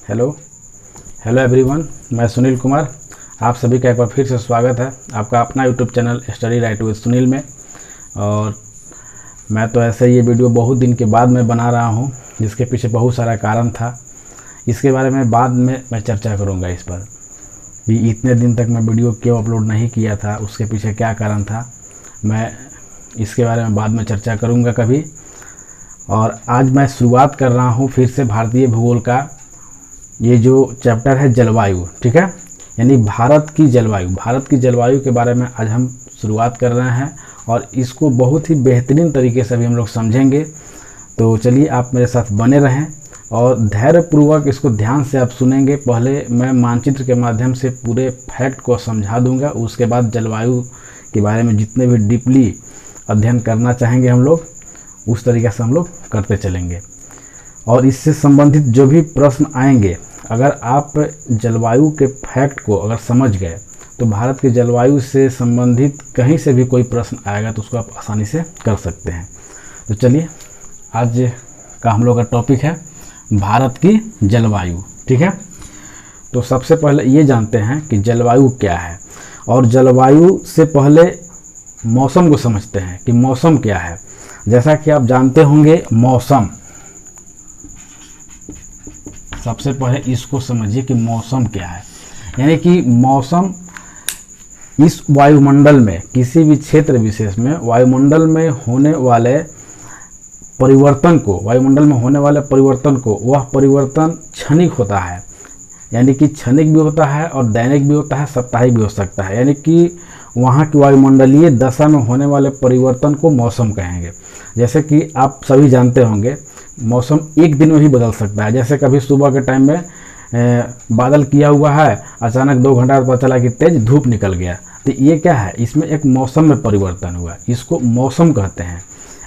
Hello hello everyone, मैं सुनील कुमार। आप सभी का एक बार फिर से स्वागत है आपका अपना YouTube channel study right with Sunil में। और मैं तो ऐसे ये वीडियो बहुत दिन के बाद मैं बना रहा हूँ, जिसके पीछे बहुत सारा कारण था। इसके बारे में बाद में मैं चर्चा करूँगा इस पर कि इतने दिन तक मैं वीडियो क्यों अपलोड नहीं किया था, उसके पीछे क्या कारण था। मैं इसके बारे में बाद में चर्चा करूँगा कभी। और आज मैं शुरुआत कर रहा हूँ फिर से भारतीय भूगोल का, ये जो चैप्टर है जलवायु, ठीक है, यानी भारत की जलवायु के बारे में आज हम शुरुआत कर रहे हैं और इसको बहुत ही बेहतरीन तरीके से भी हम लोग समझेंगे। तो चलिए आप मेरे साथ बने रहें और धैर्यपूर्वक इसको ध्यान से आप सुनेंगे। पहले मैं मानचित्र के माध्यम से पूरे फैक्ट को समझा दूंगा, उसके बाद जलवायु के बारे में जितने भी डीपली अध्ययन करना चाहेंगे हम लोग उस तरीके से हम लोग करते चलेंगे। और इससे संबंधित जो भी प्रश्न आएंगे, अगर आप जलवायु के फैक्ट को अगर समझ गए तो भारत की जलवायु से संबंधित कहीं से भी कोई प्रश्न आएगा तो उसको आप आसानी से कर सकते हैं। तो चलिए, आज का हम लोग का टॉपिक है भारत की जलवायु, ठीक है। तो सबसे पहले ये जानते हैं कि जलवायु क्या है, और जलवायु से पहले मौसम को समझते हैं कि मौसम क्या है। जैसा कि आप जानते होंगे, मौसम, सबसे पहले इसको समझिए कि मौसम क्या है। यानी कि मौसम इस वायुमंडल में, किसी भी क्षेत्र विशेष में वायुमंडल में होने वाले परिवर्तन को, वह परिवर्तन क्षणिक होता है। यानी कि क्षणिक भी होता है और दैनिक भी होता है, साप्ताहिक भी हो सकता है। यानी कि वहाँ की वायुमंडलीय दशा में होने वाले परिवर्तन को मौसम कहेंगे। जैसे कि आप सभी जानते होंगे, मौसम एक दिन में भी बदल सकता है। जैसे कभी सुबह के टाइम में बादल किया हुआ है, अचानक 2 घंटा पता चला कि तेज धूप निकल गया, तो ये क्या है, इसमें एक मौसम में परिवर्तन हुआ, इसको मौसम कहते हैं।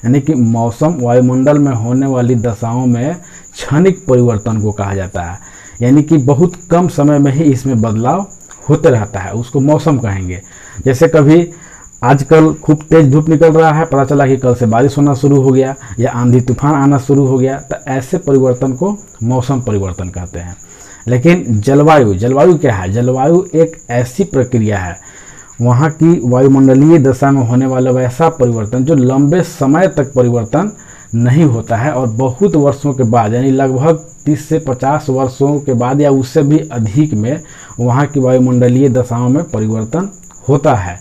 यानी कि मौसम वायुमंडल में होने वाली दशाओं में क्षणिक परिवर्तन को कहा जाता है। यानी कि बहुत कम समय में ही इसमें बदलाव होते रहता है, उसको मौसम कहेंगे। जैसे कभी आजकल खूब तेज धूप निकल रहा है, पता चला कि कल से बारिश होना शुरू हो गया या आंधी तूफान आना शुरू हो गया, तो ऐसे परिवर्तन को मौसम परिवर्तन कहते हैं। लेकिन जलवायु क्या है? जलवायु एक ऐसी प्रक्रिया है, वहाँ की वायुमंडलीय दशा में होने वाला वैसा परिवर्तन जो लंबे समय तक परिवर्तन नहीं होता है और बहुत वर्षों के बाद, यानी लगभग 30 से 50 वर्षों के बाद या उससे भी अधिक में वहाँ की वायुमंडलीय दशाओं में परिवर्तन होता है।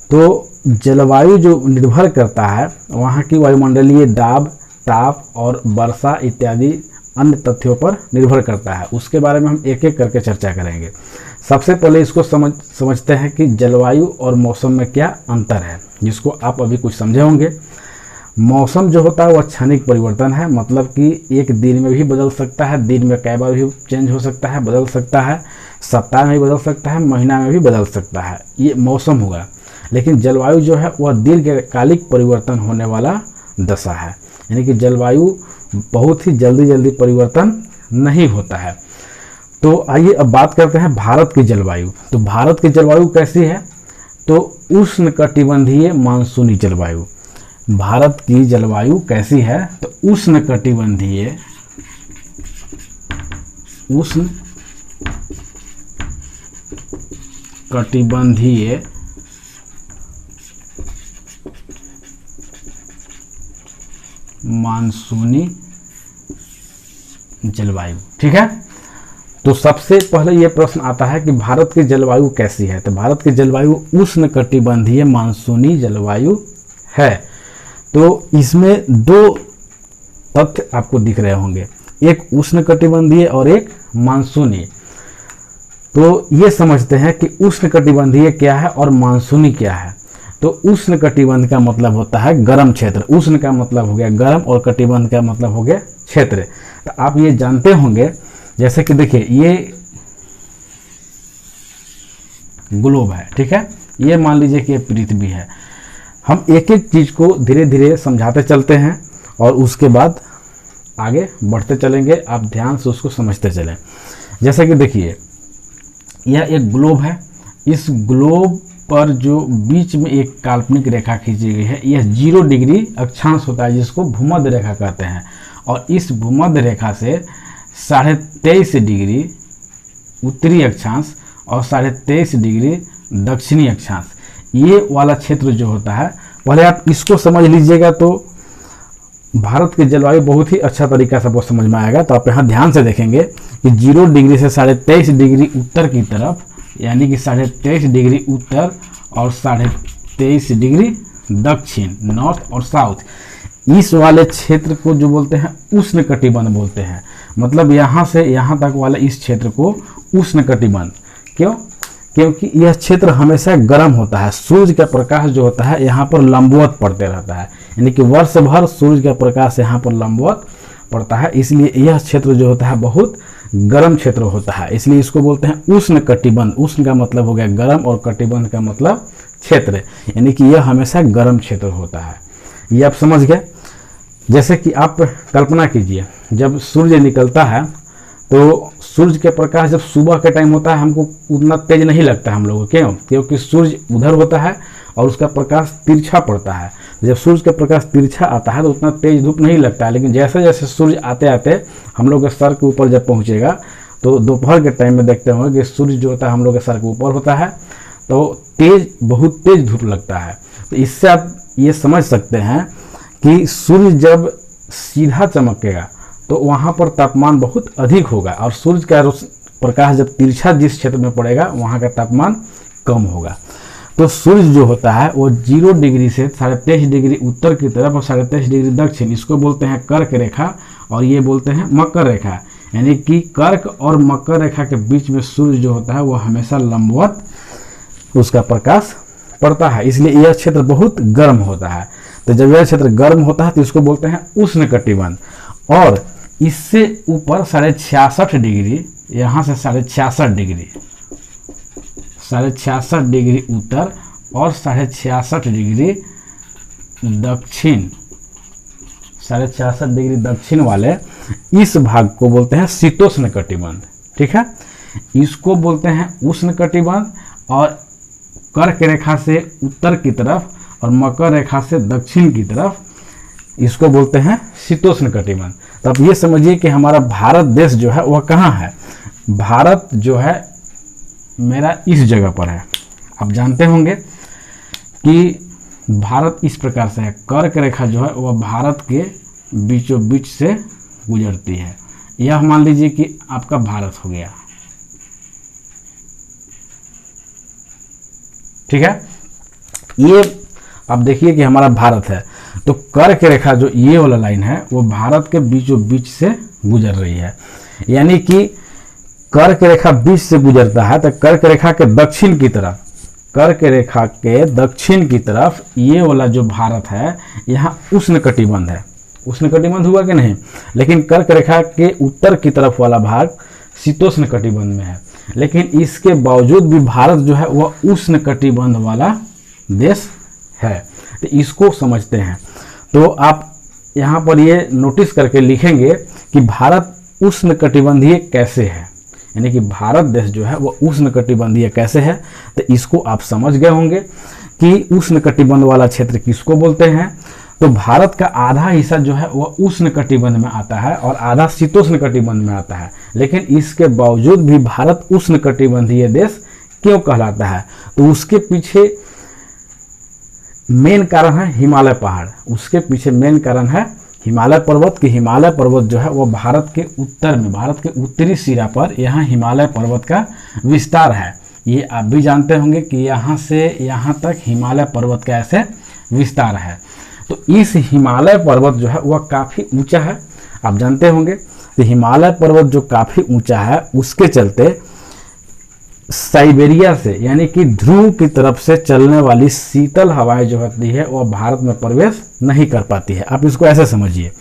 तो जलवायु जो निर्भर करता है वहाँ की वायुमंडलीय दाब, ताप और वर्षा इत्यादि अन्य तथ्यों पर निर्भर करता है। उसके बारे में हम एक एक करके चर्चा करेंगे। सबसे पहले इसको समझते हैं कि जलवायु और मौसम में क्या अंतर है, जिसको आप अभी कुछ समझे होंगे। मौसम जो होता है वह क्षणिक परिवर्तन है, मतलब कि एक दिन में भी बदल सकता है, दिन में कई बार भी चेंज हो सकता है, बदल सकता है, सप्ताह में भी बदल सकता है, महीना में भी बदल सकता है, ये मौसम हुआ। लेकिन जलवायु जो है वह दीर्घकालिक परिवर्तन होने वाला दशा है। यानी कि जलवायु बहुत ही जल्दी परिवर्तन नहीं होता है। तो आइए अब बात करते हैं भारत की जलवायु। तो भारत की जलवायु कैसी है? तो उष्णकटिबंधीय मानसूनी जलवायु। भारत की जलवायु कैसी है? तो उष्णकटिबंधीय मानसूनी जलवायु, ठीक है। तो सबसे पहले यह प्रश्न आता है कि भारत की जलवायु कैसी है? तो भारत की जलवायु उष्णकटिबंधीय मानसूनी जलवायु है। तो इसमें 2 तथ्य आपको दिख रहे होंगे, एक उष्णकटिबंधीय और एक मानसूनी। तो ये समझते हैं कि उष्णकटिबंधीय क्या है और मानसूनी क्या है। तो उष्णकटिबंध का मतलब होता है गर्म क्षेत्र, उष्ण का मतलब हो गया गर्म और कटिबंध का मतलब हो गया क्षेत्र। तो आप ये जानते होंगे, जैसे कि देखिए ये ग्लोब है, ठीक है, ये मान लीजिए कि ये पृथ्वी है। हम एक एक चीज को धीरे धीरे समझाते चलते हैं और उसके बाद आगे बढ़ते चलेंगे, आप ध्यान से उसको समझते चलें। जैसे कि देखिए यह एक ग्लोब है, इस ग्लोब पर जो बीच में एक काल्पनिक रेखा खींची गई है, यह 0 डिग्री अक्षांश होता है, जिसको भूमध्य रेखा कहते हैं। और इस भूमध्य रेखा से 23.5 डिग्री उत्तरी अक्षांश और 23.5 डिग्री दक्षिणी अक्षांश, ये वाला क्षेत्र जो होता है, पहले आप इसको समझ लीजिएगा तो भारत की जलवायु बहुत ही अच्छा तरीका से आपको समझ में आएगा। तो आप यहाँ ध्यान से देखेंगे कि 0 डिग्री से 23.5 डिग्री उत्तर की तरफ, यानी कि 23.5 डिग्री उत्तर और 23.5 डिग्री दक्षिण, नॉर्थ और साउथ, इस वाले क्षेत्र को जो बोलते हैं उष्णकटिबंध बोलते हैं। मतलब यहाँ से यहाँ तक वाले इस क्षेत्र को उष्णकटिबंध। क्यों? क्योंकि यह क्षेत्र हमेशा गर्म होता है। सूर्य का प्रकाश जो होता है यहाँ पर लंबवत पड़ते रहता है, यानी कि वर्ष भर सूर्य का प्रकाश यहाँ पर लंबवत पड़ता है, इसलिए यह क्षेत्र जो होता है बहुत गर्म क्षेत्र होता है, इसलिए इसको बोलते हैं उष्णकटिबंध। उष्ण का मतलब हो गया गर्म और कटिबंध का मतलब क्षेत्र, यानी कि यह हमेशा गर्म क्षेत्र होता है। ये आप समझ गए। जैसे कि आप कल्पना कीजिए, जब सूर्य निकलता है तो सूर्य के प्रकाश जब सुबह के टाइम होता है हमको उतना तेज नहीं लगता है हम लोगों को। क्यों? क्योंकि सूर्य उधर होता है और उसका प्रकाश तिरछा पड़ता है। जब सूर्य का प्रकाश तिरछा आता है तो उतना तेज धूप नहीं लगता है, लेकिन जैसे जैसे सूर्य आते आते हम लोग के सर के ऊपर जब पहुंचेगा तो दोपहर के टाइम में देखते होंगे कि सूर्य जो होता है हम लोग के सर के ऊपर होता है तो बहुत तेज धूप लगता है। तो इससे आप ये समझ सकते हैं कि सूर्य जब सीधा चमकेगा तो वहाँ पर तापमान बहुत अधिक होगा, और सूर्य का प्रकाश जब तिरछा जिस क्षेत्र में पड़ेगा वहाँ का तापमान कम होगा। तो सूर्य जो होता है वो 0 डिग्री से 23.5 डिग्री उत्तर की तरफ और 23.5 डिग्री दक्षिण, इसको बोलते हैं कर्क रेखा और ये बोलते हैं मकर रेखा। यानी कि कर्क और मकर रेखा के बीच में सूर्य जो होता है वो हमेशा लंबवत उसका प्रकाश पड़ता है, इसलिए यह क्षेत्र बहुत गर्म होता है। तो जब यह क्षेत्र गर्म होता है तो इसको बोलते हैं उष्णकटिबंध। और इससे ऊपर 66.5 डिग्री, यहाँ से 66.5 डिग्री, 66.5 डिग्री उत्तर और 66.5 डिग्री दक्षिण, 66.5 डिग्री दक्षिण वाले इस भाग को बोलते हैं शीतोष्ण कटिबंध। ठीक है, इसको बोलते हैं उष्ण कटिबंध। और कर्क रेखा से उत्तर की तरफ और मकर रेखा से दक्षिण की तरफ इसको बोलते हैं शीतोष्ण कटिबंध। तो आप ये समझिए कि हमारा भारत देश जो है वह कहाँ है। भारत जो है मेरा इस जगह पर है। आप जानते होंगे कि भारत इस प्रकार से है, कर्क रेखा जो है वह भारत के बीचों बीच से गुजरती है। यह मान लीजिए कि आपका भारत हो गया। ठीक है, ये आप देखिए कि हमारा भारत है, तो कर्क रेखा जो ये वाला लाइन है वो भारत के बीचों बीच से गुजर रही है। यानी कि कर्क रेखा बीच से गुजरता है तो कर्क रेखा के दक्षिण की तरफ, कर्क रेखा के दक्षिण की तरफ ये वाला जो भारत है यहाँ उष्ण कटिबंध है। उष्ण कटिबंध हुआ कि नहीं? लेकिन कर्क रेखा के उत्तर की तरफ वाला भाग शीतोष्ण कटिबंध में है। लेकिन इसके बावजूद भी भारत जो है वह उष्ण कटिबंध वाला देश है। तो इसको समझते हैं। तो आप यहाँ पर ये नोटिस करके लिखेंगे कि भारत उष्ण कटिबंधीय कैसे है, यानी कि भारत देश जो है वो उष्ण कटिबंधीय कैसे है। तो इसको आप समझ गए होंगे कि उष्ण कटिबंध वाला क्षेत्र किसको बोलते हैं। तो भारत का आधा हिस्सा जो है वह उष्ण कटिबंध में आता है और आधा शीतोष्ण कटिबंध में आता है। लेकिन इसके बावजूद भी भारत उष्ण कटिबंधीय देश क्यों कहलाता है? तो उसके पीछे मेन कारण है हिमालय पहाड़। उसके पीछे मेन कारण है हिमालय पर्वत की। हिमालय पर्वत जो है वो भारत के उत्तर में, भारत के उत्तरी सिरा पर यहाँ हिमालय पर्वत का विस्तार है। ये आप भी जानते होंगे कि यहाँ से यहाँ तक हिमालय पर्वत का ऐसे विस्तार है। तो इस हिमालय पर्वत जो है वह काफ़ी ऊंचा है, आप जानते होंगे। तो हिमालय पर्वत जो काफ़ी ऊंचा है उसके चलते साइबेरिया से, यानी कि ध्रुव की तरफ से चलने वाली शीतल हवाएं जो होती है वह भारत में प्रवेश नहीं कर पाती है। आप इसको ऐसे समझिए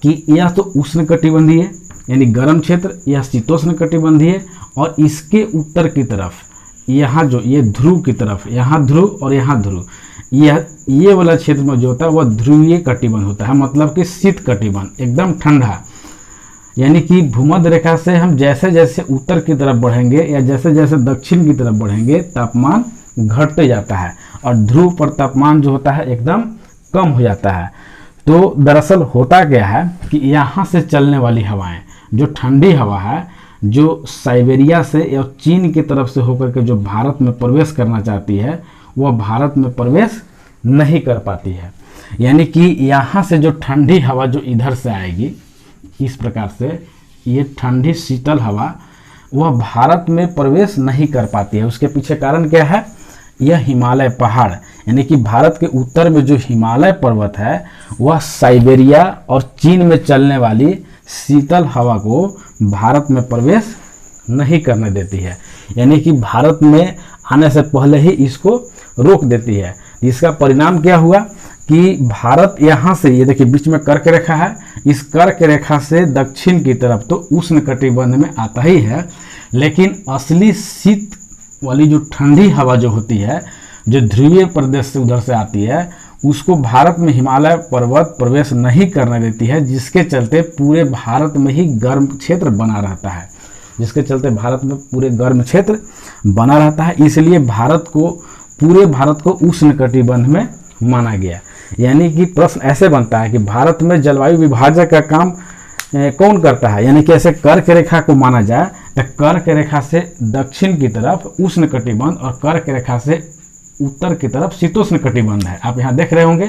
कि यह तो उष्ण कटिबंधीय है यानी गर्म क्षेत्र, यह शीतोष्ण कटिबंधीय है। और इसके उत्तर की तरफ यहाँ जो ये ध्रुव की तरफ, यहाँ ध्रुव और यहाँ ध्रुव, ये वाला क्षेत्र में जो होता है वह ध्रुवीय कटिबंध होता है, मतलब कि शीत कटिबंध, एकदम ठंडा। यानी कि भूमध्य रेखा से हम जैसे जैसे उत्तर की तरफ बढ़ेंगे या जैसे जैसे दक्षिण की तरफ बढ़ेंगे तापमान घटते जाता है और ध्रुव पर तापमान जो होता है एकदम कम हो जाता है। तो दरअसल होता क्या है कि यहाँ से चलने वाली हवाएं, जो ठंडी हवा है, जो साइबेरिया से या चीन की तरफ से होकर के जो भारत में प्रवेश करना चाहती है, वह भारत में प्रवेश नहीं कर पाती है। यानी कि यहाँ से जो ठंडी हवा जो इधर से आएगी, इस प्रकार से ये ठंडी शीतल हवा वह भारत में प्रवेश नहीं कर पाती है। उसके पीछे कारण क्या है? यह हिमालय पहाड़, यानी कि भारत के उत्तर में जो हिमालय पर्वत है वह साइबेरिया और चीन में चलने वाली शीतल हवा को भारत में प्रवेश नहीं करने देती है, यानी कि भारत में आने से पहले ही इसको रोक देती है। इसका परिणाम क्या हुआ कि भारत यहाँ से, ये देखिए बीच में कर्क रेखा है, इस कर्क रेखा से दक्षिण की तरफ तो उष्ण कटिबंध में आता ही है, लेकिन असली शीत वाली जो ठंडी हवा जो होती है, जो ध्रुवीय प्रदेश से उधर से आती है, उसको भारत में हिमालय पर्वत प्रवेश नहीं करने देती है, जिसके चलते पूरे भारत में ही गर्म क्षेत्र बना रहता है, जिसके चलते भारत में पूरे गर्म क्षेत्र बना रहता है। इसलिए पूरे भारत को उष्ण कटिबंध में माना गया। यानी कि प्रश्न ऐसे बनता है कि भारत में जलवायु विभाजन का काम कौन करता है? यानी कि ऐसे कर्क रेखा को माना जाए तो कर्क रेखा से दक्षिण की तरफ उष्ण कटिबंध और कर्क रेखा से उत्तर की तरफ शीतोष्ण कटिबंध है। आप यहाँ देख रहे होंगे,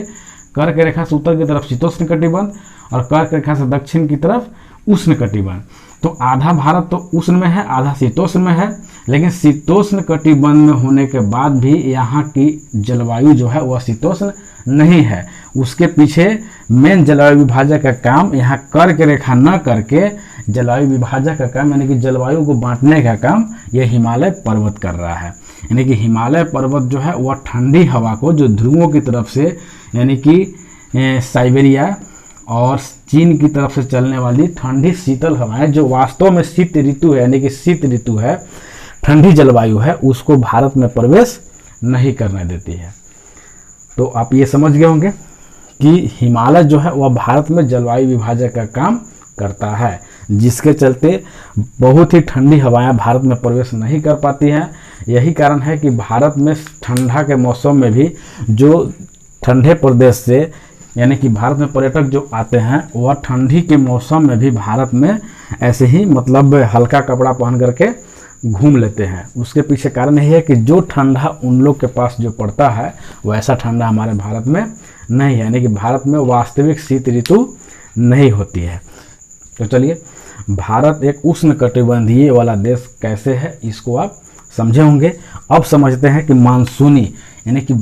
कर्क रेखा से उत्तर की तरफ शीतोष्ण कटिबंध और कर्क रेखा से दक्षिण की तरफ उष्ण कटिबंध। तो आधा भारत तो उष्ण में है, आधा शीतोष्ण में है, लेकिन शीतोष्ण कटिबंध में होने के बाद भी यहाँ की जलवायु जो है वह शीतोष्ण नहीं है। उसके पीछे मेन जलवायु विभाजक का काम यहाँ कर्क रेखा न करके जलवायु विभाजक का काम, यानी कि जलवायु को बांटने का काम यह हिमालय पर्वत कर रहा है। यानी कि हिमालय पर्वत जो है वह ठंडी हवा को जो ध्रुवों की तरफ से, यानी कि साइबेरिया और चीन की तरफ से चलने वाली ठंडी शीतल हवाएं, जो वास्तव में शीत ऋतु है, यानी कि शीत ऋतु है, ठंडी जलवायु है, उसको भारत में प्रवेश नहीं करने देती है। तो आप ये समझ गए होंगे कि हिमालय जो है वह भारत में जलवायु विभाजक का काम करता है, जिसके चलते बहुत ही ठंडी हवाएं भारत में प्रवेश नहीं कर पाती हैं। यही कारण है कि भारत में ठंडा के मौसम में भी जो ठंडे प्रदेश से, यानी कि भारत में पर्यटक जो आते हैं वह ठंडी के मौसम में भी भारत में ऐसे ही मतलब हल्का कपड़ा पहन करके घूम लेते हैं। उसके पीछे कारण यही है कि जो ठंडा उन लोग के पास जो पड़ता है वैसा ठंडा हमारे भारत में नहीं है, यानी कि भारत में वास्तविक शीत ऋतु नहीं होती है। तो चलिए, भारत एक उष्ण कटिबंधीय वाला देश कैसे है इसको आप समझे होंगे। अब समझते हैं कि मानसूनी, यानी कि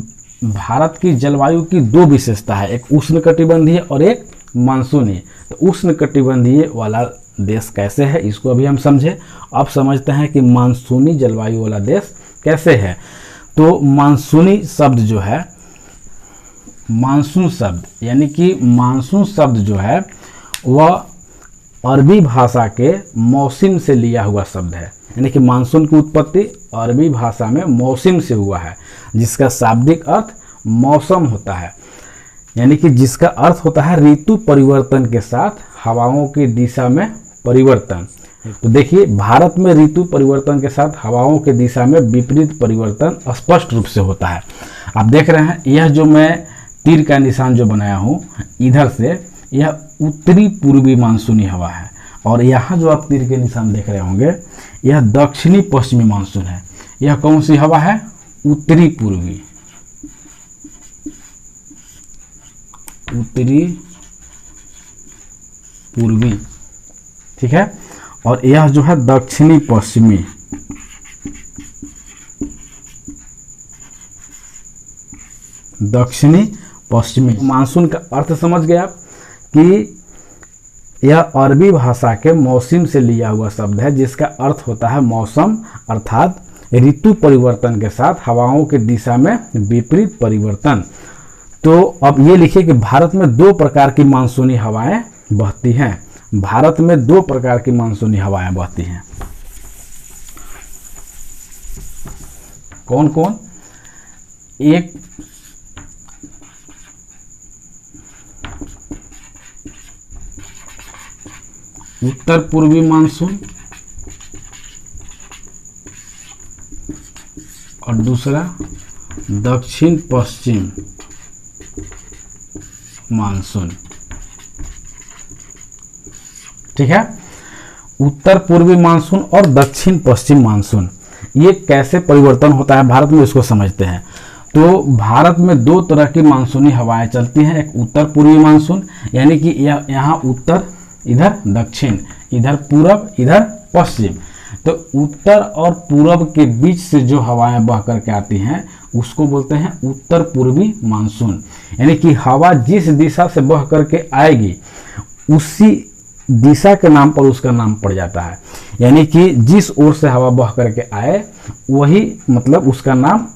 भारत की जलवायु की दो विशेषता है, एक उष्ण कटिबंधीय और एक मानसूनी। तो उष्ण कटिबंधीय वाला देश कैसे है इसको अभी हम समझे। अब समझते हैं कि मानसूनी जलवायु वाला देश कैसे है। तो मानसूनी शब्द जो है, मानसून शब्द, यानी कि मानसून शब्द जो है वह अरबी भाषा के मौसम से लिया हुआ शब्द है। यानी कि मानसून की उत्पत्ति अरबी भाषा में मौसम से हुआ है, जिसका शाब्दिक अर्थ मौसम होता है, यानी कि जिसका अर्थ होता है ऋतु परिवर्तन के साथ हवाओं की दिशा में परिवर्तन। तो देखिए, भारत में ऋतु परिवर्तन के साथ हवाओं की दिशा में विपरीत परिवर्तन स्पष्ट रूप से होता है। आप देख रहे हैं, यह जो मैं तीर का निशान जो बनाया हूँ, इधर से यह उत्तरी पूर्वी मानसूनी हवा है, और यहाँ जो आप तीर के निशान देख रहे होंगे यह दक्षिणी पश्चिमी मानसून है। यह कौन सी हवा है? उत्तरी पूर्वी, उत्तरी पूर्वी, ठीक है। और यह जो है दक्षिणी पश्चिमी, दक्षिणी पश्चिमी मानसून का अर्थ समझ गए आप कि यह अरबी भाषा के मौसम से लिया हुआ शब्द है, जिसका अर्थ होता है मौसम, अर्थात ऋतु परिवर्तन के साथ हवाओं की दिशा में विपरीत परिवर्तन। तो अब ये लिखिए कि भारत में दो प्रकार की मानसूनी हवाएं बहती हैं। भारत में दो प्रकार की मानसूनी हवाएं बहती हैं। कौन कौन? एक उत्तर पूर्वी मानसून और दूसरा दक्षिण पश्चिम मानसून। ठीक है। उत्तर पूर्वी मानसून और दक्षिण पश्चिम मानसून, ये कैसे परिवर्तन होता है भारत में, इसको समझते हैं। तो भारत में दो तरह की मानसूनी हवाएं चलती हैं, एक उत्तर पूर्वी मानसून, यानी कि यहाँ उत्तर, इधर दक्षिण, इधर पूरब, इधर पश्चिम। तो उत्तर और पूरब के बीच से जो हवाएं बह करके आती हैं उसको बोलते हैं उत्तर पूर्वी मानसून, यानी कि हवा जिस दिशा से बह करके आएगी उसी दिशा के नाम पर उसका नाम पड़ जाता है, यानी कि जिस ओर से हवा बह करके आए वही मतलब उसका नाम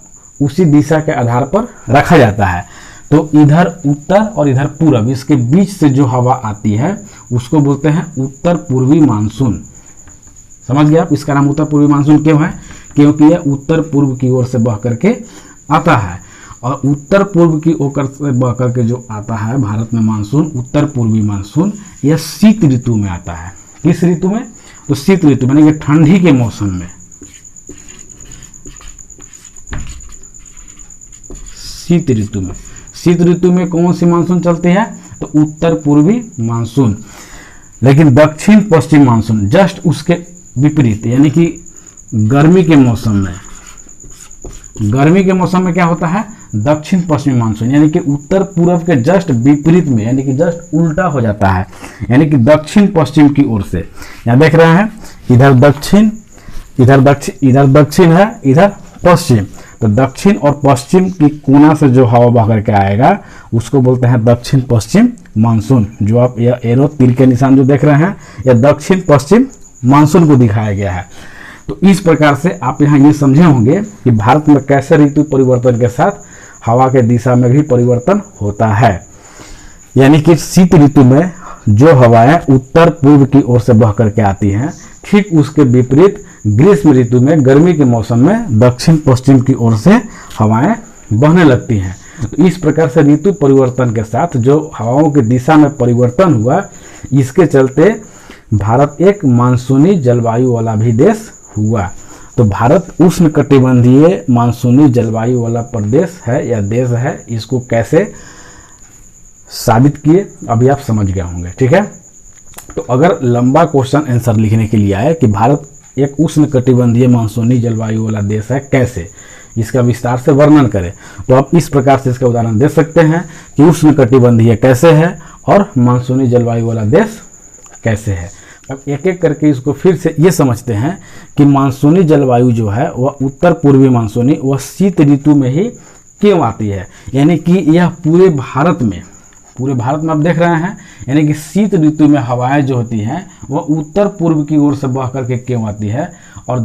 उसी दिशा के आधार पर रखा जाता है। तो इधर उत्तर और इधर पूरब, इसके बीच से जो हवा आती है उसको बोलते हैं उत्तर पूर्वी मानसून। समझ गए आप, इसका नाम उत्तर पूर्वी मानसून क्यों है, क्योंकि यह उत्तर पूर्व की ओर से बह करके आता है। और उत्तर पूर्व की ओर से बह करके जो आता है भारत में मानसून, उत्तर पूर्वी मानसून, यह शीत ऋतु में आता है। किस ऋतु में, तो शीत ऋतु यानी कि ठंडी के मौसम में। शीत ऋतु में, शीत ऋतु में कौन सी मानसून चलती है, तो उत्तर पूर्वी मानसून। लेकिन दक्षिण पश्चिम मानसून जस्ट उसके विपरीत, यानी कि गर्मी के मौसम में, गर्मी के मौसम में क्या होता है, दक्षिण पश्चिमी मानसून, यानी कि उत्तर पूर्व के जस्ट विपरीत में, यानी कि जस्ट उल्टा हो जाता है, यानी कि दक्षिण पश्चिम की ओर से। यहाँ देख रहे हैं इधर दक्षिण, इधर दक्षिण है, इधर पश्चिम। तो दक्षिण और पश्चिम की कोना से जो हवा बह करके आएगा उसको बोलते हैं दक्षिण पश्चिम मानसून। जो आप यह एरो तीर के निशान जो देख रहे हैं यह दक्षिण पश्चिम मानसून को दिखाया गया है। तो इस प्रकार से आप यहाँ ये समझे होंगे कि भारत में कैसे ऋतु परिवर्तन के साथ हवा के दिशा में भी परिवर्तन होता है। यानी कि शीत ऋतु में जो हवाएं उत्तर पूर्व की ओर से बह करके आती हैं, ठीक उसके विपरीत ग्रीष्म ऋतु में गर्मी के मौसम में दक्षिण पश्चिम की ओर से हवाएं बहने लगती हैं। तो इस प्रकार से ऋतु परिवर्तन के साथ जो हवाओं की दिशा में परिवर्तन हुआ, इसके चलते भारत एक मानसूनी जलवायु वाला भी देश हुआ। तो भारत उष्णकटिबंधीय मानसूनी जलवायु वाला प्रदेश है या देश है। इसको कैसे साबित किए अभी आप समझ गए होंगे, ठीक है। तो अगर लंबा क्वेश्चन आंसर लिखने के लिए आए कि भारत एक उष्णकटिबंधीय मानसूनी जलवायु वाला देश है, कैसे इसका विस्तार से वर्णन करें, तो आप इस प्रकार से इसका उदाहरण दे सकते हैं कि उष्णकटिबंधीय कैसे है और मानसूनी जलवायु वाला देश कैसे है। अब एक एक करके इसको फिर से ये समझते हैं कि मानसूनी जलवायु जो है वह उत्तर पूर्वी मानसूनी वह शीत ऋतु में ही क्यों आती है। यानी कि यह पूरे भारत में आप देख रहे हैं, यानी कि शीत ऋतु में हवाएं जो होती हैं वह उत्तर पूर्व की ओर से बह करके क्यों आती है, और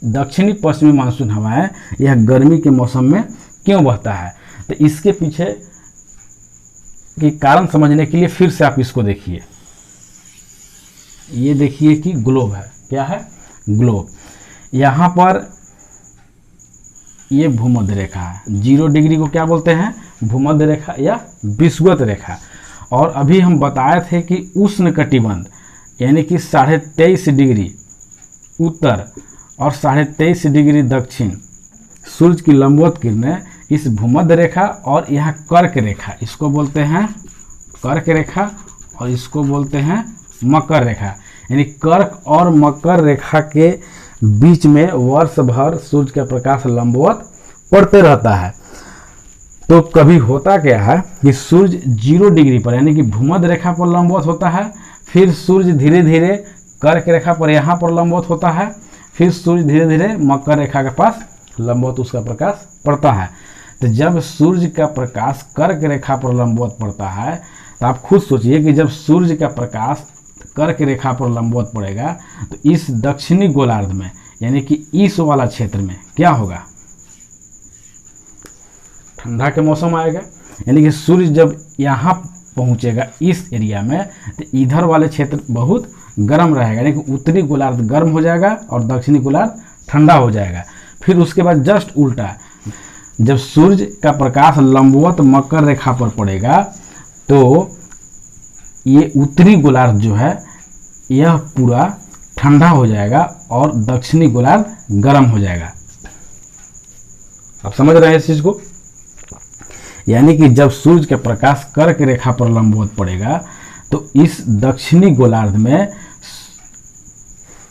दक्षिणी पश्चिमी मानसून हवाएं यह गर्मी के मौसम में क्यों बहता है। तो इसके पीछे के कारण समझने के लिए फिर से आप इसको देखिए। ये देखिए कि ग्लोब है, क्या है, ग्लोब। यहाँ पर ये भूमध्य रेखा है, 0 डिग्री को क्या बोलते हैं, भूमध्य रेखा या विषुवत रेखा। और अभी हम बताए थे कि उष्णकटिबंध यानी कि 23.5 डिग्री उत्तर और 23.5 डिग्री दक्षिण सूर्य की लंबवत किरणें इस भूमध्य रेखा और यहाँ कर्क रेखा, इसको बोलते हैं कर्क रेखा और इसको बोलते हैं मकर रेखा। यानी कर्क और मकर रेखा के बीच में वर्ष भर सूर्य का प्रकाश लंबवत पड़ते रहता है। तो कभी होता क्या है कि सूर्य 0 डिग्री पर यानी कि भूमध्य रेखा पर लंबवत होता है, फिर सूर्य धीरे धीरे कर्क रेखा पर यहाँ पर लंबवत होता है, फिर सूर्य धीरे धीरे मकर रेखा के पास लंबवत उसका प्रकाश पड़ता है। तो जब सूर्य का प्रकाश कर्क रेखा पर लंबवत पड़ता है तो आप खुद सोचिए कि जब सूर्य का प्रकाश कर्क रेखा पर लंबवत पड़ेगा तो इस दक्षिणी गोलार्ध में यानी कि इस वाला क्षेत्र में क्या होगा, ठंडा के मौसम आएगा। यानी कि सूर्य जब यहाँ पहुँचेगा इस एरिया में तो इधर वाले क्षेत्र बहुत गर्म रहेगा, यानी कि उत्तरी गोलार्ध गर्म हो जाएगा और दक्षिणी गोलार्ध ठंडा हो जाएगा। फिर उसके बाद जस्ट उल्टा, जब सूर्य का प्रकाश लंबवत मकर रेखा पर पड़ेगा तो ये उत्तरी गोलार्ध जो है यह पूरा ठंडा हो जाएगा और दक्षिणी गोलार्ध गर्म हो जाएगा। आप समझ रहे हैं इस चीज को। यानी कि जब सूर्य का प्रकाश कर्क रेखा पर लंबवत पड़ेगा तो इस दक्षिणी गोलार्ध में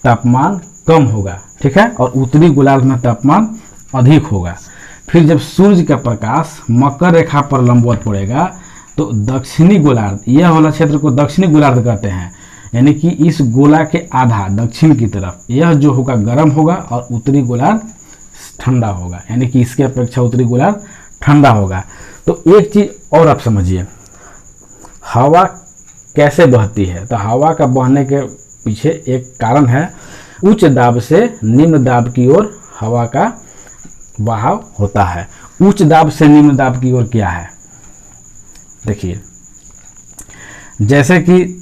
तापमान कम होगा, ठीक है, और उत्तरी गोलार्ध में तापमान अधिक होगा। फिर जब सूर्य का प्रकाश मकर रेखा पर लंबवत पड़ेगा तो दक्षिणी गोलार्ध, यह वाला क्षेत्र को दक्षिणी गोलार्ध कहते हैं, यानी कि इस गोला के आधा दक्षिण की तरफ यह जो होगा गर्म होगा और उत्तरी गोलार्ध ठंडा होगा, यानी कि इसके अपेक्षा उत्तरी गोलार्ध ठंडा होगा। तो एक चीज और आप समझिए, हवा कैसे बहती है। तो हवा का बहने के पीछे एक कारण है, उच्च दाब से निम्न दाब की ओर हवा का बहाव होता है। उच्च दाब से निम्न दाब की ओर क्या है, देखिए, जैसे कि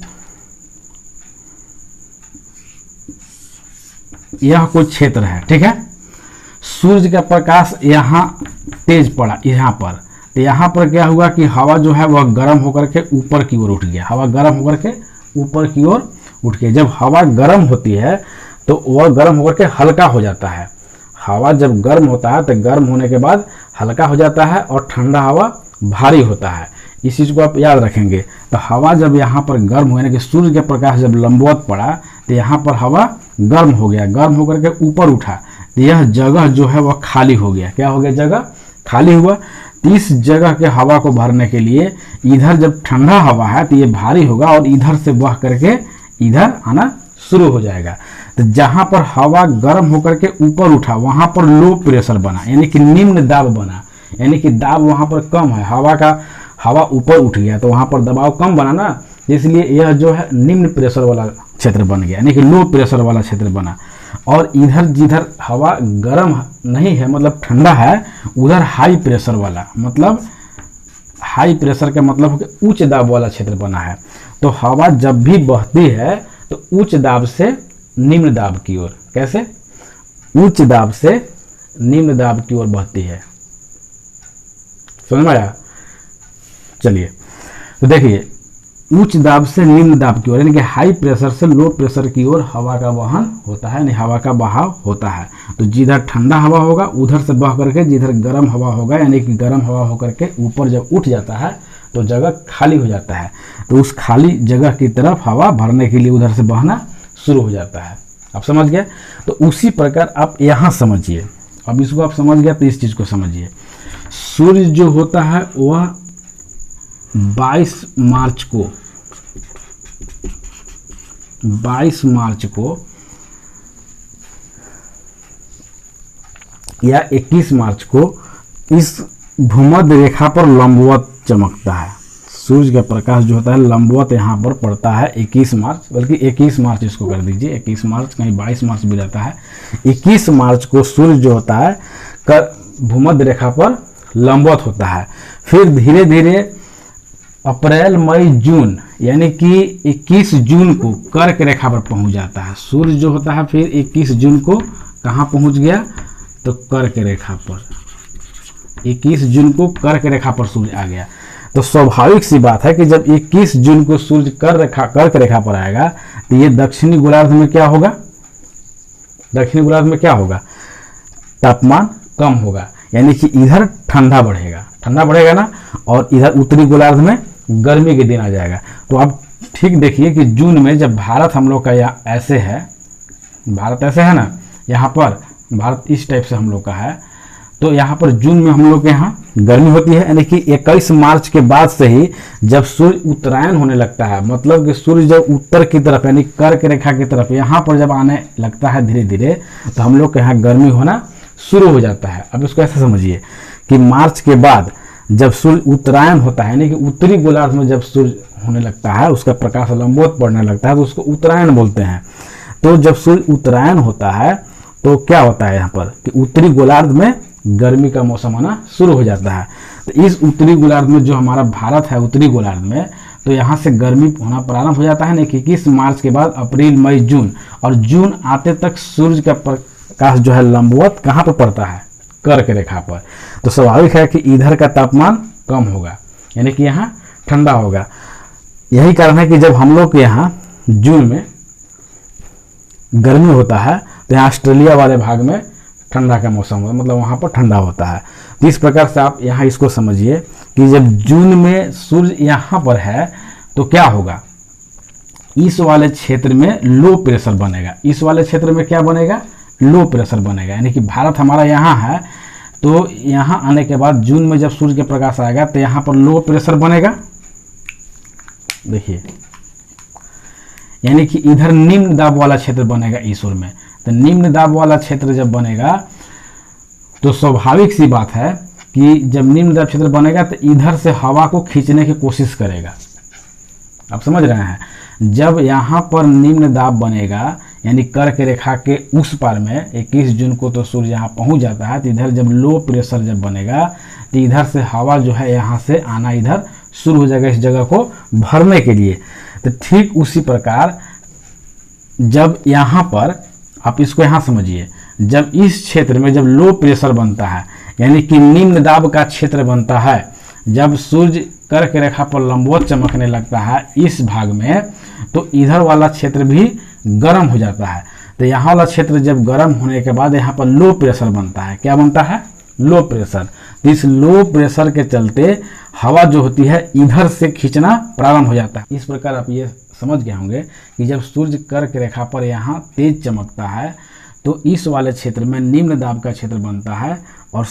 यह कोई क्षेत्र है, ठीक है, सूर्य का प्रकाश यहाँ तेज पड़ा यहाँ पर, तो यहाँ पर क्या हुआ कि हवा जो है वह गर्म होकर के ऊपर की ओर उठ गया, हवा गर्म होकर के ऊपर की ओर उठ गया। जब हवा गर्म होती है तो वह गर्म होकर के हल्का हो जाता है। हवा जब गर्म होता है तो गर्म होने के बाद हल्का हो जाता है और ठंडा हवा भारी होता है। इस चीज़ को आप याद रखेंगे। तो हवा जब यहाँ पर गर्म हुआ, यानी कि सूर्य का प्रकाश जब लंबवत पड़ा तो यहाँ पर हवा गर्म हो गया, गर्म होकर के ऊपर उठा, तो यह जगह जो है वह खाली हो गया। क्या हो गया, जगह खाली हुआ। तो इस जगह के हवा को भरने के लिए इधर जब ठंडा हवा है तो ये भारी होगा और इधर से बह करके इधर आना शुरू हो जाएगा। तो जहां पर हवा गर्म होकर के ऊपर उठा वहां पर लो प्रेशर बना, यानी कि निम्न दाब बना, यानी कि दाब वहां पर कम है, हवा ऊपर उठ गया तो वहां पर दबाव कम बना ना, इसलिए यह जो है निम्न प्रेशर वाला क्षेत्र बन गया, यानी कि लो प्रेशर वाला क्षेत्र बना। और इधर जिधर हवा गर्म नहीं है मतलब ठंडा है, उधर हाई प्रेशर वाला, मतलब हाई प्रेशर का मतलब कि उच्च दाब वाला क्षेत्र बना है। तो हवा जब भी बहती है तो उच्च दाब से निम्न दाब की ओर, कैसे, उच्च दाब से निम्न दाब की ओर बहती है। समझ में आया? चलिए तो देखिए, उच्च दाब से निम्न दाब की ओर, यानी कि हाई प्रेशर से लो प्रेशर की ओर हवा का वहन होता है, यानी हवा का बहाव होता है। तो जिधर ठंडा हवा होगा उधर से बह करके जिधर गर्म हवा होगा, यानी कि गर्म हवा होकर के ऊपर जब उठ जाता है तो जगह खाली हो जाता है, तो उस खाली जगह की तरफ हवा भरने के लिए उधर से बहना शुरू हो जाता है। आप समझ गए? तो उसी प्रकार आप यहाँ समझिए, अब इसको आप समझ गए तो इस चीज को समझिए। सूर्य जो होता है वह 22 मार्च को या 21 मार्च को इस भूमध्य रेखा पर लंबवत चमकता है। सूर्य का प्रकाश जो होता है लंबवत यहाँ पर पड़ता है 21 मार्च, बल्कि 21 मार्च इसको कर दीजिए, 21 मार्च, कहीं 22 मार्च भी रहता है। 21 मार्च को सूर्य जो होता है भूमध्य रेखा पर लंबवत होता है। फिर धीरे धीरे अप्रैल मई जून, यानी कि 21 जून को कर्क रेखा पर पहुंच जाता है। सूर्य जो होता है फिर 21 जून को कहाँ पहुंच गया, तो कर्क रेखा पर। 21 जून को कर्क रेखा पर सूर्य आ गया। तो स्वाभाविक सी बात है कि जब 21 जून को सूर्य कर्क रेखा पर आएगा तो ये दक्षिणी गोलार्ध में क्या होगा, दक्षिणी गोलार्ध में क्या होगा, तापमान कम होगा, यानी कि इधर ठंडा बढ़ेगा ना, और इधर उत्तरी गोलार्ध में गर्मी के दिन आ जाएगा। तो आप ठीक देखिए कि जून में जब भारत हम लोग का यहाँ ऐसे है, भारत ऐसे है ना, यहाँ पर भारत इस टाइप से हम लोग का है, तो यहाँ पर जून में हम लोग के यहाँ गर्मी होती है, यानी कि 21 मार्च के बाद से ही जब सूर्य उत्तरायण होने लगता है, मतलब कि सूर्य जब उत्तर की तरफ यानी कर्क रेखा की तरफ यहाँ पर जब आने लगता है धीरे धीरे, तो हम लोग के यहाँ गर्मी होना शुरू हो जाता है। अब इसको ऐसे समझिए कि मार्च के बाद जब सूर्य उत्तरायण होता है, यानी कि उत्तरी गोलार्ध में जब सूर्य होने लगता है, उसका प्रकाश लंबवत पड़ने लगता है, तो उसको उत्तरायण बोलते हैं। तो जब सूर्य उत्तरायण होता है तो क्या होता है यहाँ पर कि उत्तरी गोलार्ध में गर्मी का मौसम आना शुरू हो जाता है। तो इस उत्तरी गोलार्ध में जो हमारा भारत है उत्तरी गोलार्ध में, तो यहाँ से गर्मी होना प्रारंभ हो जाता है, यानी कि 21 मार्च के बाद अप्रैल मई जून, और जून आते तक सूर्य का प्रकाश जो है लंबवत कहाँ पर पड़ता है, कर्क रेखा पर। तो स्वाभाविक है कि इधर का तापमान कम होगा, यानी कि यहाँ ठंडा होगा। यही कारण है कि जब हम लोग के यहाँ जून में गर्मी होता है तो यहाँ ऑस्ट्रेलिया वाले भाग में ठंडा का मौसम होता है, मतलब वहाँ पर ठंडा होता है। तो इस प्रकार से आप यहाँ इसको समझिए कि जब जून में सूर्य यहाँ पर है तो क्या होगा, इस वाले क्षेत्र में लो प्रेशर बनेगा। इस वाले क्षेत्र में क्या बनेगा? लो प्रेशर बनेगा। यानी कि भारत हमारा यहाँ है, तो यहाँ आने के बाद जून में जब सूर्य के प्रकाश आएगा तो यहाँ पर लो प्रेशर बनेगा। देखिए, यानी कि इधर निम्न दाब वाला क्षेत्र बनेगा इस ओर में। तो निम्न दाब वाला क्षेत्र जब बनेगा तो स्वाभाविक सी बात है कि जब निम्न दाब क्षेत्र बनेगा तो इधर से हवा को खींचने की कोशिश करेगा। आप समझ रहे हैं? जब यहाँ पर निम्न दाब बनेगा, यानी कर्क रेखा के उस पार में 21 जून को तो सूर्य यहाँ पहुँच जाता है, तो इधर जब लो प्रेशर जब बनेगा तो इधर से हवा जो है यहाँ से आना इधर शुरू हो जाएगा इस जगह को भरने के लिए। तो ठीक उसी प्रकार जब यहाँ पर आप इसको यहाँ समझिए, जब इस क्षेत्र में जब लो प्रेशर बनता है, यानी कि निम्न दाब का क्षेत्र बनता है, जब सूर्य कर्क रेखा पर लंबवत चमकने लगता है इस भाग में, तो इधर वाला क्षेत्र भी गर्म हो जाता है। तो यहाँ वाला क्षेत्र जब गर्म होने के बाद यहाँ पर लो प्रेशर बनता है। क्या बनता है? Low pressure. तो इस लो प्रेशर के चलते हवा जो होती है इधर से खींचना प्रारंभ हो जाता है। इस प्रकार आप ये समझ गए होंगे कि जब सूर्य कर्क रेखा पर यहाँ तेज चमकता है तो इस वाले क्षेत्र में निम्न दाब का क्षेत्र बनता है, और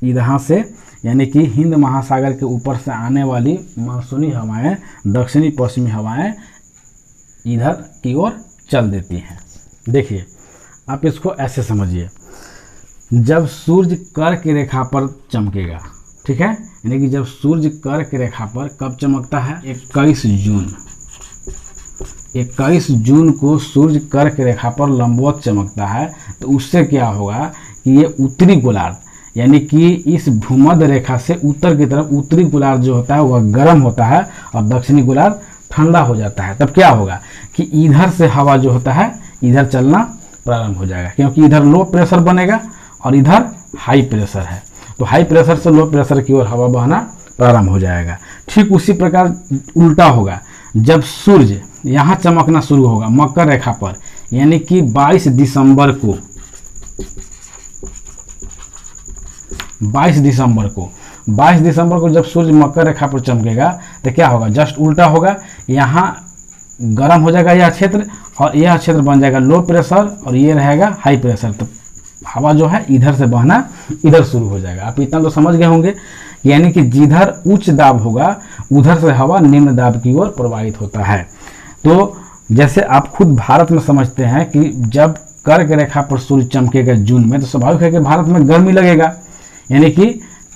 यहाँ से यानी कि हिंद महासागर के ऊपर से आने वाली मानसूनी हवाएं, दक्षिणी पश्चिमी हवाएं इधर की ओर चल देती हैं। देखिए, आप इसको ऐसे समझिए, जब सूर्य कर्क रेखा पर चमकेगा, ठीक है, यानी कि जब सूर्य कर्क रेखा पर कब चमकता है? 21 जून को सूर्य कर्क रेखा पर लंबवत चमकता है। तो उससे क्या होगा कि ये उत्तरी गोलार्ध, यानी कि इस भूमध्य रेखा से उत्तर की तरफ उत्तरी गोलार्ध जो होता है वह गर्म होता है और दक्षिणी गोलार्ध ठंडा हो जाता है। तब क्या होगा कि इधर से हवा जो होता है इधर चलना प्रारंभ हो जाएगा, क्योंकि इधर लो प्रेशर बनेगा और इधर हाई प्रेशर है। तो हाई प्रेशर से लो प्रेशर की ओर हवा बहना प्रारंभ हो जाएगा। ठीक उसी प्रकार उल्टा होगा, जब सूर्य यहाँ चमकना शुरू होगा मकर रेखा पर, यानी कि 22 दिसंबर को जब सूर्य मकर रेखा पर चमकेगा तो क्या होगा? जस्ट उल्टा होगा। यहाँ गर्म हो जाएगा यह क्षेत्र, और यह क्षेत्र बन जाएगा लो प्रेशर, और ये रहेगा हाई प्रेशर। तो हवा जो है इधर से बहना इधर शुरू हो जाएगा। आप इतना तो समझ गए होंगे, यानी कि जिधर उच्च दाब होगा उधर से हवा निम्न दाब की ओर प्रवाहित होता है। तो जैसे आप खुद भारत में समझते हैं कि जब कर्क रेखा पर सूर्य चमकेगा जून में, तो स्वाभाविक है कि भारत में गर्मी लगेगा। यानी कि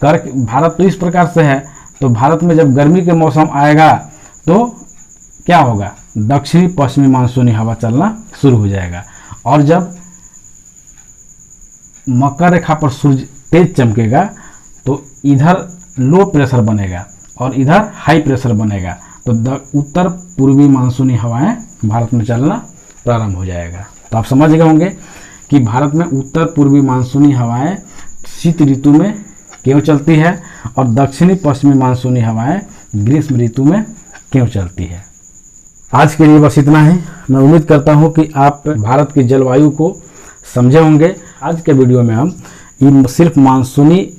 भारत तो इस प्रकार से है, तो भारत में जब गर्मी के मौसम आएगा तो क्या होगा? दक्षिणी पश्चिमी मानसूनी हवा चलना शुरू हो जाएगा। और जब मकर रेखा पर सूर्य तेज चमकेगा तो इधर लो प्रेशर बनेगा और इधर हाई प्रेशर बनेगा, तो उत्तर पूर्वी मानसूनी हवाएं भारत में चलना प्रारंभ हो जाएगा। तो आप समझ गए होंगे कि भारत में उत्तर पूर्वी मानसूनी हवाएं शीत ऋतु में क्यों चलती है और दक्षिणी पश्चिमी मानसूनी हवाएं ग्रीष्म ऋतु में क्यों चलती है। आज के लिए बस इतना ही। मैं उम्मीद करता हूं कि आप भारत की जलवायु को समझे होंगे। आज के वीडियो में हम सिर्फ मानसूनी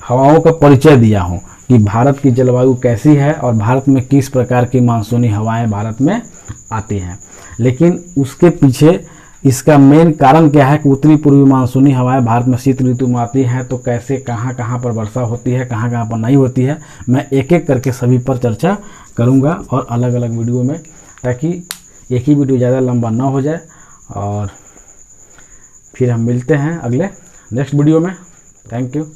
हवाओं का परिचय दिया हूं कि भारत की जलवायु कैसी है और भारत में किस प्रकार की मानसूनी हवाएं भारत में आती हैं। लेकिन उसके पीछे इसका मेन कारण क्या है कि उत्तरी पूर्वी मानसूनी हवाएं भारत में शीत ऋतु में आती हैं, तो कैसे कहाँ कहाँ पर वर्षा होती है, कहाँ कहाँ पर नहीं होती है, मैं एक एक करके सभी पर चर्चा करूँगा और अलग अलग वीडियो में, ताकि एक ही वीडियो ज़्यादा लंबा ना हो जाए। और फिर हम मिलते हैं अगले नेक्स्ट वीडियो में। Thank you.